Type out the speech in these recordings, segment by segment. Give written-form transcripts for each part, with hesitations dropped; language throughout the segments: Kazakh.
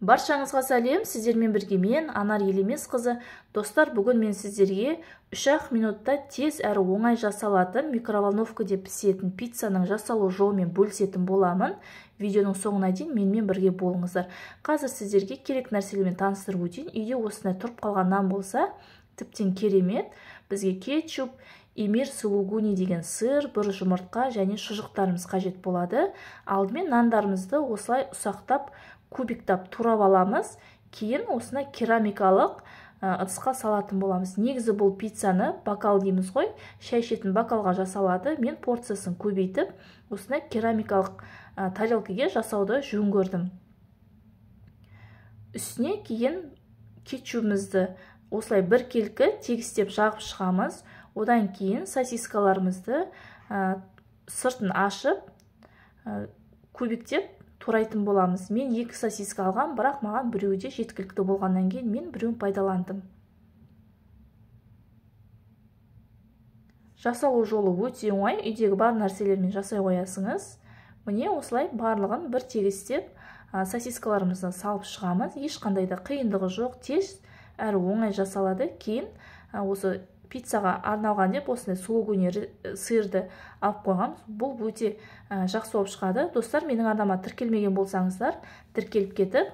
Баршаңызға сәлем, сіздермен бірге мен, Анар Елемесқызы. Достар, бүгін мен сіздерге 3-ақ минутта тез әрі оңай жасалатын микроволновкада пісетін пиццаның жасалу жолымен бөлісетін боламын. Видеоның соңына дейін менімен бірге болыңыздар. Қазір сіздерге керек нәрселермен таныстырып өтейін. Үйде осындай тұрып қалған нан болса, тіптен керемет. Бізге кетчуп, эмир сулугуни деген сыр, бір жұмыртқа және шұжықтарымыз қажет болады. Алдымен нандарымызды осылай ұсақтап, кубиктап турап аламыз. Кейін осына керамикалық ыдысқа салатын боламыз. Негізі бұл пиццаны бокал дейміз ғой, шай ішетін бокалға жасалады. Мен порциясын көбейтіп, осына керамикалық тарелкаге жасауды жөн көрдім. Үстіне кейін кетчупымызды осылай бір келкі тегістеп жағып шығамыз. Одан кейін сосискаларымызды сыртын ашып, кубиктеп турайтын боламыз. Мен 2 сосиска алған, бірақ маған біреуде жеткілікті болғаннан кейін мен біреуін пайдаландым. Жасалу жолы өте оңай, үйдегі бар нәрселермен жасай қоясыңыз. Міне осылай барлығын бір тегістеп сосискаларымызды салып шығамыз. Ешқандай да қиындығы жоқ, тез әрі оңай жасалады. Кейін осы пиццаға арналған деп осындай сулугуни сырды алып қойғам. Бұл өте жақсы болып шығады. Достар, менің арнама тіркелмеген болсаңыздар, тіркеліп кетіп,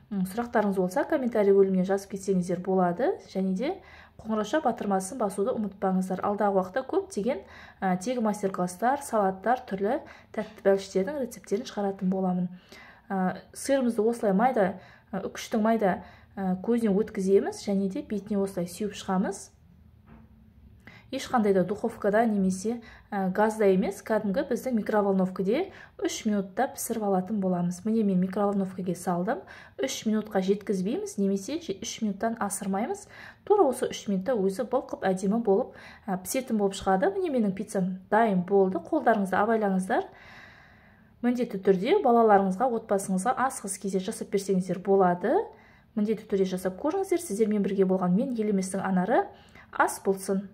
сұрақтарыңыз болса комментарий бөліміне жазып кетсеңіздер болады. Және де қоңырауша батырмасын басуды ұмытпаңыздар. Алдағы уақытта көптеген тегі мастер-класстар, салаттар, түрлі тәтті бәліштердің рецептерін шығаратын боламын. Сырымызды осылай майда, үкіштің майда көзінен өткіземіз, және де бетіне осылай сүйіп шығамыз. Ешқандай да духовкада немесе газда емес, кәдімгі біздің микроволновкада 3 минутта пісіріп алатын боламыз. Міне мен микроволновкаға салдым. 3 минутқа жеткізбейміз, немесе 3 минуттан асырмаймыз. Тура осы 3 минутта өзі былқып әдемі болып пісетін болып шығады. Міне менің пиццам дайын болды. Қолдарыңызды абайлаңыздар. Міндетті түрде балаларыңызға, отбасыңызға асығыс кезде жасап берсеңіздер болады. Міндетті түрде жасап көріңіздер. Сіздермен бірге болған мен, Елеместің Анары. Ас болсын.